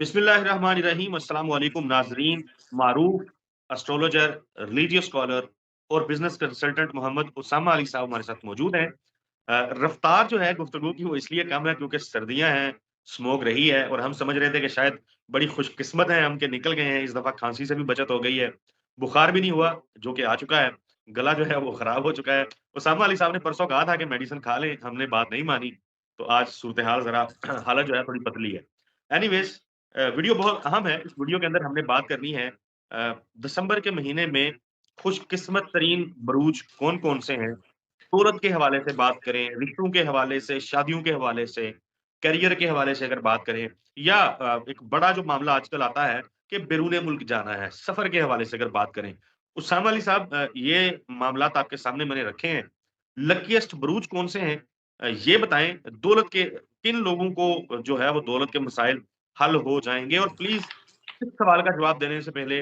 बिस्मिल्लाहिर्रहमानिर्रहीम अस्सलाम वालेकुम नाजरीन। मारूफ एस्ट्रोलॉजर, रिलीजियस स्कॉलर और बिजनेस कंसल्टेंट मोहम्मद उसामा अली साहब हमारे साथ मौजूद हैं। रफ्तार जो है गुफ्तगू की वो इसलिए कम है क्योंकि सर्दियां हैं, स्मोक रही है और हम समझ रहे थे कि शायद बड़ी खुशकिस्मत हैं हम के निकल गए हैं। इस दफा खांसी से भी बचत हो गई है, बुखार भी नहीं हुआ जो कि आ चुका है, गला जो है वो खराब हो चुका है। उसामा अली साहब ने परसों कहा था कि मेडिसिन खा लें, हमने बात नहीं मानी, तो आज सूरत हाल जरा हालत जो है थोड़ी पतली है। एनीवेज, वीडियो बहुत अहम है। इस वीडियो के अंदर हमने बात करनी है दिसंबर के महीने में खुशकिस्मत तरीन बरूज कौन-कौन से हैं। सूरत के हवाले से बात करें, रिश्तों के हवाले से, शादियों के हवाले से, करियर के हवाले से अगर बात करें या एक बड़ा जो मामला आजकल आता है कि बैरून मुल्क जाना है, सफ़र के हवाले से अगर बात करें। उसामा अली साहब, ये मामलात आपके सामने मैंने रखे हैं। लकीएस्ट बरूज कौन से हैं? ये बताएँ। दौलत के किन लोगों को जो है वो दौलत के मसाइल हल हो जाएँगे? और प्लीज़ इस सवाल का जवाब देने से पहले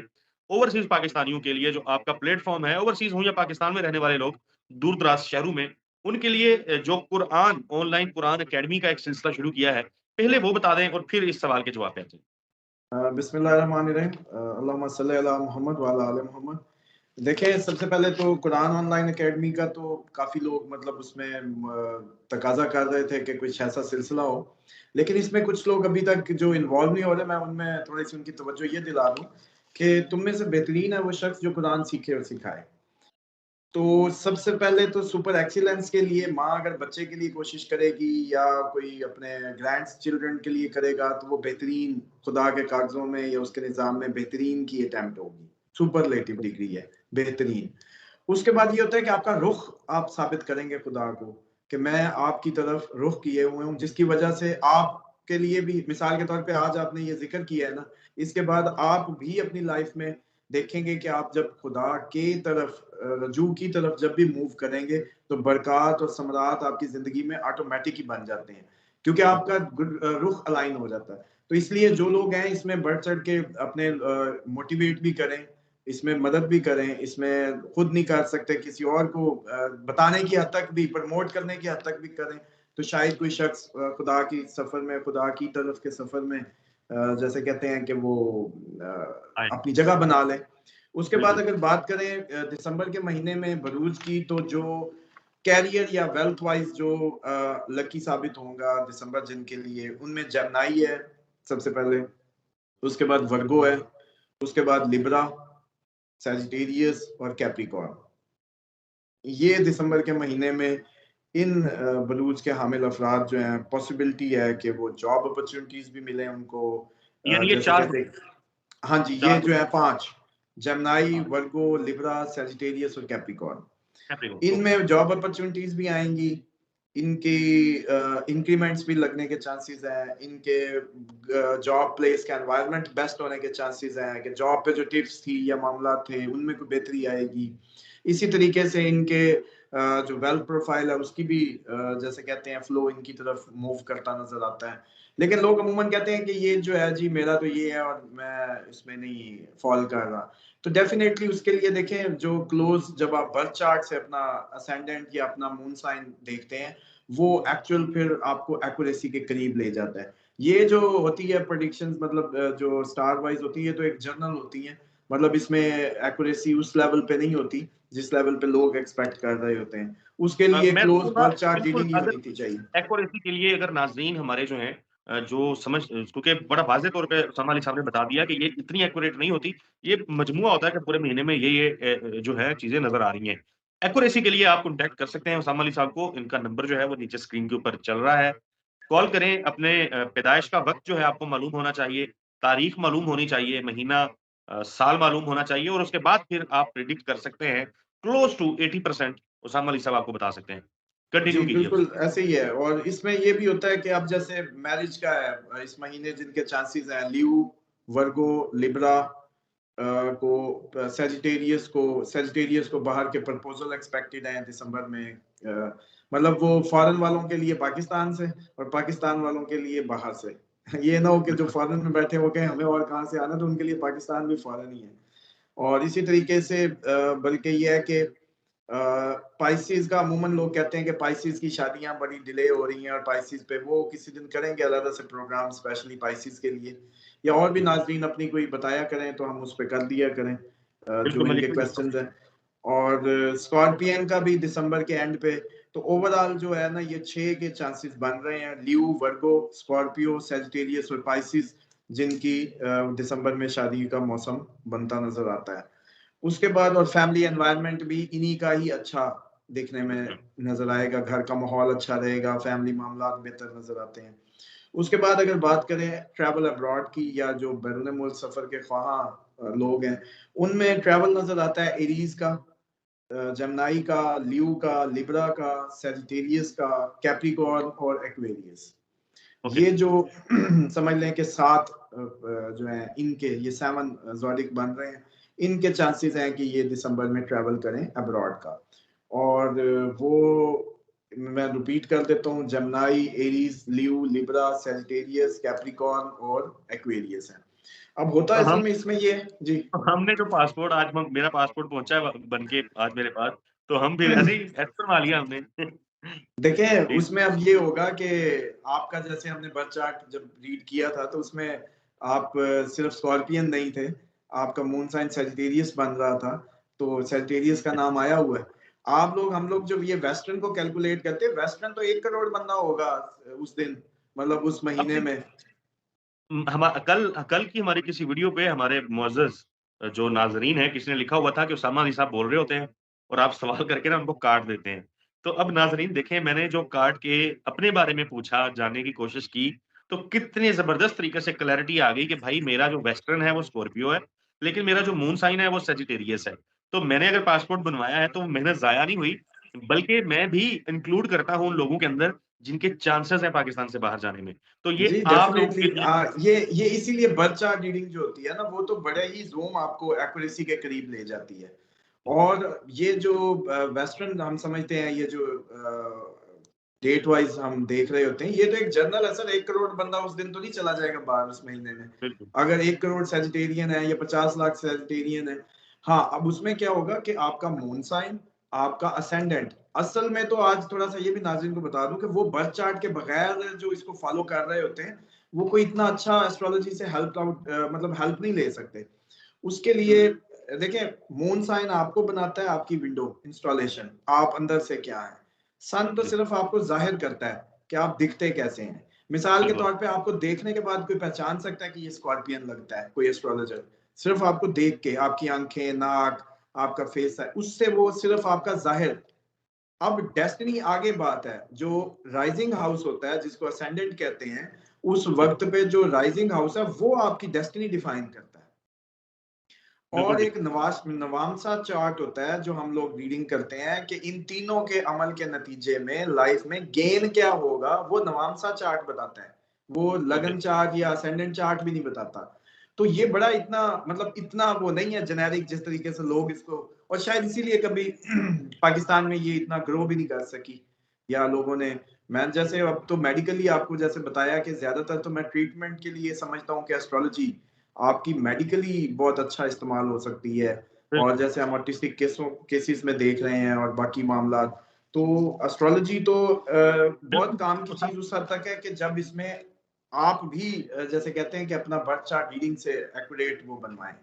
ओवरसीज़ पाकिस्तानियों के लिए जो आपका प्लेटफ़ॉर्म है, ओवरसीज़ हो या पाकिस्तान में रहने वाले लोग, दूर-दराज़ शहरों में, उनके लिए जो कुरान ऑनलाइन कुरान अकेडमी का एक सिलसिला शुरू किया है, पहले वो बता दें और फिर इस सवाल के जवाब पे आते हैं। बिस्मिल्लाहिर्रहमानिर्रहीम। अल्लाहुम्मा सल्ली अला मोहम्मद व अला आले मोहम्मद। देखिए, सबसे पहले तो कुरान ऑनलाइन अकेडमी का तो काफ़ी लोग मतलब उसमें तकाज़ा कर रहे थे कि कुछ ऐसा सिलसिला हो। लेकिन इसमें कुछ लोग अभी तक जो इन्वॉल्व नहीं हो रहे, मैं उनमें थोड़ी-सी उनकी तवज्जो ये दिला दूँ कि तुम में से बेहतरीन है वो शख्स जो कुरान सीखे और सिखाए। तो सबसे पहले तो सुपर एक्सीलेंस के लिए माँ अगर बच्चे के लिए कोशिश करेगी या कोई अपने ग्रैंड चिल्ड्रन के लिए करेगा तो वो बेहतरीन खुदा के कागज़ों में या उसके निज़ाम में बेहतरीन की अटेम्प्ट होगी। सुपरलेटिव डिग्री है, बेहतरीन। उसके बाद ये होता है कि आपका रुख आप साबित करेंगे खुदा को कि मैं आपकी तरफ रुख किए हुए हूँ, जिसकी वजह से आपके लिए भी मिसाल के तौर पे आज आपने ये ज़िक्र किया है ना, इसके बाद आप भी अपनी लाइफ़ में देखेंगे कि आप जब खुदा के तरफ रजू की तरफ जब भी मूव करेंगे, तो बरक़ात और समरात आपकी ज़िंदगी में ऑटोमैटिक ही बन जाते हैं, क्योंकि आपका रुख अलाइन हो जाता है। तो इसलिए जो लोग हैं इसमें बढ़-चढ़ के अपने मोटिवेट भी करें, इसमें मदद भी करें, इसमें खुद नहीं कर सकते किसी और को बताने की हद तक भी, प्रमोट करने की हद तक भी करें, तो शायद कोई शख्स खुदा की सफ़र में, खुदा की तरफ के सफ़र में जैसे कहते हैं कि वो हाँ, अपनी जगह बना लें। उसके बाद बिल्कुल। अगर बात करें दिसंबर के महीने में बरूज की, तो जो कैरियर या वेल्थ वाइज़ जो लकी साबित होगा दिसंबर जिनके लिए, उनमें जेमिनी है सबसे पहले, उसके बाद वर्गो है, उसके बाद लिब्रा, सैजिटेरियस और कैप्रिकॉर्न। ये दिसंबर के महीने में इन बलूच के हामिल अफ़राद जो हैं, पॉसिबिलिटी है कि वो जॉब अपॉर्च्युनिटीज़ भी मिलें उनको। यानी ये जैसे 4 कहते हैं, हाँ जी, ये 4 जो है 5 जेमिनी, हाँ, वर्गो, लिब्रा, सैजिटेरियस और कैप्रिकॉर्न। Capricorn, okay. इनमें जॉब अपॉर्च्युनिटीज़ भी आएँगी, इनकी इंक्रीमेंट्स भी लगने के चांसेस हैं, इनके जॉब प्लेस का एनवायरनमेंट बेस्ट होने के चांसेस हैं कि जॉब पे जो टिप्स थी या मामला थे, उनमें कोई बेहतरी आएगी। इसी तरीके से इनके जो वेल्थ प्रोफाइल है उसकी भी जैसे कहते हैं फ्लो इनकी तरफ मूव करता नज़र आता है। लेकिन लोग अमूमन कहते हैं कि ये जो है जी मेरा तो ये है और मैं इसमें नहीं फ़ॉल कर रहा। तो डेफ़िनेटली उसके लिए देखें जो क्लोज़ जब आप बर्थ चार्ट से अपना असेंडेंट या अपना मून साइन देखते हैं, वो एक्चुअल फिर आपको एक्यूरेसी के करीब ले जाता है। ये जो होती है प्रेडिक्शंस मतलब जो स्टार वाइज़ होती है तो एक जर्नल होती है। मतलब इसमें एक्यूरेसी उस लेवल पे नहीं होती, जिस लेवल पे लोग एक्सपेक्ट कर रहे होते हैं। उसके लिए मैं तो क्लोज़ कहूँगा बर्थ चार्ट बिल्कुल, रीडिंग ही अगर होनी थी चाहिए। एक्यूरेसी के लिए अगर नाज़रीन हमारे जो हैं जो समझ क्योंकि बड़ा वाज़ेह तौर पे उसामा अली साहब ने बता दिया कि ये इतनी एक्यूरेट नहीं होती, ये मजमूआ होता है कि पूरे महीने में ये जो है चीज़ें नज़र आ रही हैं। एक्यूरेसी के लिए आप कॉन्टैक्ट कर सकते हैं उसामा अली साहब को, इनका नंबर जो है वो नीचे स्क्रीन के ऊपर चल रहा है। कॉल करें, अपने पैदाइश का वक़्त जो है आपको मालूम होना चाहिए, तारीख मालूम होनी चाहिए, महीना साल मालूम होना चाहिए और उसके बाद फिर आप प्रेडिक्ट कर सकते हैं, क्लोज़ टू 80% उसामा अली साहब आपको बता सकते हैं। जी, कंटिन्यू कीजिए। बिल्कुल ऐसे ही है और इसमें ये भी होता है कि अब जैसे मैरिज का है इस महीने जिनके चांसेस हैं लियो, वर्गो, लिब्रा सेजिटेरियस को बाहर के प्रपोज़ल एक्सपेक्टेड हैं दिसंबर में। मतलब वो फॉरेन वालों के लिए पाकिस्तान से और पाकिस्तान वालों के लिए बाहर से। ये ना हो कि जो बिल्कुल। फॉरेन में बैठे हो गए हमें और कहाँ से आना, तो उनके लिए पाकिस्तान भी फॉरेन ही है। और इसी तरीके से बल्कि ये है कि पाइसेस का अमूमन लोग कहते हैं कि पाइसेस की शादियां बड़ी डिले हो रही हैं और पाइसेस पे वो किसी दिन करेंगे अलग से प्रोग्राम स्पेशली पाइसेस के लिए, या और भी नाजरीन अपनी कोई बताया करें तो हम उस पर कर दिया करें जो बिल्कुल, मैं लिख इनके भी देता हूँ। क्वेश्चंस हैं। और स्कॉर्पियन का भी दिसंबर के एंड पे, तो ओवरऑल जो है ना ये 6 के चांसेस बन रहे हैं, ल्यू, वर्गो, स्कॉर्पियो, सेजिटेरियस और पाइसेस, जिनकी दिसंबर में शादी का मौसम बनता नजर आता है। उसके बाद और फैमिली एनवायरनमेंट भी इन्हीं का ही अच्छा देखने में हुँ, नजर आएगा, घर का माहौल अच्छा रहेगा, फैमिली मामला बेहतर नजर आते हैं। उसके बाद अगर बात करें ट्रैवल अब्रॉड की, या जो बैरून मुल्क सफर के ख्वाहा लोग हैं, उनमें ट्रैवल नजर आता है एरीज का, जमनाई का, ल्यू का, लिब्रा का, सेजिटेरियस का, कैप्रिकॉर्न और एक्वेरियस। ओके। ये जो समझ लें कि 7 जो है इनके ये 7 ज़ोडिक बन रहे हैं, इनके चांसेस हैं कि ये दिसंबर में ट्रैवल करें अब्रॉड का। और वो मैं रिपीट कर देता हूँ, Gemini, Aries, Leo, Libra, Sagittarius, Capricorn और एक्वेरियस है। अब होता तो असल हम में इसमें ये जी तो हमने जो पासपोर्ट आज म मेरा पासपोर्ट पहुँचा है बन के आज मेरे पास, तो हम भी ऐसे ही ऐसे बनवा लिया हमने। देखिए जी, उसमें अब ये होगा कि आपका जैसे हमने बर्थ चार्ट जब रीड किया था तो उसमें आप सिर्फ स्कॉर्पियन नहीं थे, आपका मून साइन सेजिटेरियस बन रहा था, तो सेजिटेरियस का नाम आया हुआ है। आप लोग हम लोग जब ये वेस्टर्न को कैलकुलेट करते हैं, वेस्टर्न तो 1 करोड़ बनना होगा उस दिन, मतलब उस अब महीने देख में। हमा कल की हमारी किसी वीडियो पे हमारे मुअज़्ज़ज़ जो नाज़रीन हैं, किसी ने लिखा हुआ था कि उसामा अली साहब बोल रहे होते हैं और आप सवाल करके ना उनको काट देते हैं। तो अब नाज़रीन देखें मैंने जो काट के अपने बारे में पूछा, जानने की कोशिश की, तो कितने ज़बरदस्त तरीके से क्लैरिटी आ गई कि भाई मेरा जो वेस्टर्न है वो स्कॉर्पियो है, लेकिन मेरा जो मून साइन है वो सजिटेरियस है। तो मैंने अगर पासपोर्ट बनवाया है तो मेहनत ज़ाया नहीं हुई, बल्कि मैं भी इंक्लूड करता हूँ उन लोगों के अंदर जिनके चांसेज़ हैं पाकिस्तान से बाहर जाने में। तो ये जी आप लोगों डेफिनेटली के लिए ये इसीलिए बर्थ चार्ट रीडिंग जो होती है ना, वो तो बड़े ही ज़ूम आपको एक्यूरेसी के करीब ले जाती है। और ये जो वेस्टर्न हम समझते हैं, ये जो डेट वाइज हम देख रहे होते हैं, ये तो एक जनरल है सर। 1 करोड़ बंदा उस दिन तो नहीं चला जाएगा बाहर उस महीने में। बिल्कुल। अगर 1 करोड़ सेजिटेरियन है या 50 लाख सेजिटेरियन है, हाँ, अब उसमें क्या होगा कि आपका मून साइन, आपका असेंडेंट, असल में तो आज थोड़ा-सा ये भी नाज़रीन को बता दूँ कि वो बर्थ चार्ट के बगैर जो इसको फॉलो कर रहे होते हैं, वो कोई इतना अच्छा एस्ट्रोलॉजी से हेल्प आउट मतलब हेल्प नहीं ले सकते। उसके हुँ, लिए देखिए, मून साइन आपको बनाता है आपकी विंडो इंस्टॉलेशन, आप अंदर से क्या है। सन तो जी, सिर्फ आपको जाहिर करता है कि आप दिखते कैसे हैं। मिसाल के बिल्कुल। तौर पे आपको देखने के बाद कोई पहचान सकता है कि ये स्कॉर्पियन लगता है, कोई एस्ट्रोलॉजर। सिर्फ आपको देख के, आपकी आंखें, नाक, आपका फेस है, उससे वो सिर्फ आपका जाहिर। अब डेस्टिनी आगे बात है, जो राइजिंग हाउस होता है जिसको असेंडेंट कहते हैं, उस हुँ, वक्त पे जो राइजिंग हाउस है वो आपकी डेस्टिनी डिफाइन करता है। बिल्कुल और ठीक। एक नवांसा चार्ट होता है जो हम लोग रीडिंग करते हैं कि इन तीनों के अमल के नतीजे में लाइफ में गेन क्या होगा, वो नवांसा चार्ट बताता है। वो ओके, लगन चार्ट या असेंडेंट चार्ट भी नहीं बताता। तो ये बड़ा इतना मतलब इतना वो नहीं है जेनेरिक जिस तरीके से लोग इसको, और शायद इसीलिए कभी पाकिस्तान में ये इतना ग्रो भी नहीं कर सकी, या लोगों ने, मैं जैसे अब तो मेडिकली आपको जैसे बताया कि ज्यादातर तो मैं ट्रीटमेंट के लिए समझता हूँ कि एस्ट्रोलॉजी आपकी मेडिकली बहुत अच्छा इस्तेमाल हो सकती है। और बिल्कुल। जैसे हम ऑटिस्टिक केसेस में देख रहे हैं और बाकी मामला, तो एस्ट्रोलॉजी तो बिल्कुल, बहुत काम की तो चीज उस हद तक है कि जब इसमें आप भी जैसे कहते हैं कि अपना बर्थ चार्ट रीडिंग से एक्यूरेट वो बनवाएं।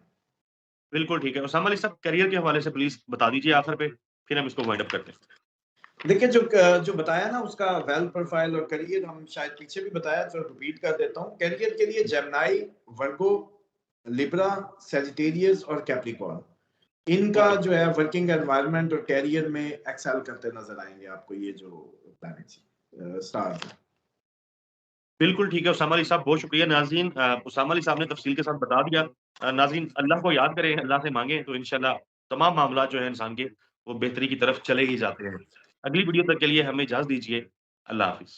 बिल्कुल ठीक है। उसामा अली साहब करियर के हवाले से प्लीज़ बता दीजिए आखिर पे, फिर हम इसको वाइंड अप करते हैं। देखिए जो बताया ना उसका वेल प्रोफाइल और करियर, हम शायद पीछे भी बताया तो रिपीट कर देता हूँ। करियर के लिए जेमिनी, वर्गो, लिब्रा, सेजिटेरियस और कैप्रिकॉर्न, इनका ओके, जो है वर्किंग एनवायरनमेंट और कैरियर में एक्सेल करते नजर आएंगे आपको ये जो प्लैनेट्स स्टार्स हैं। बिल्कुल ठीक है उसामा अली साहब बहुत शुक्रिया नाज़रीन उसामा अली साहब ने तफ़सील के साथ बता दिया। नाज़रीन अल्लाह को याद करें, अल्लाह से माँगे तो इंशाल्लाह तमाम मामलात जो हैं इंसान के, वो बेहतरी की तरफ चले ही जाते हैं। अगली वीडियो तक के लिए हमें इजाज़त दीजिए। अल्लाह हाफ़िज़।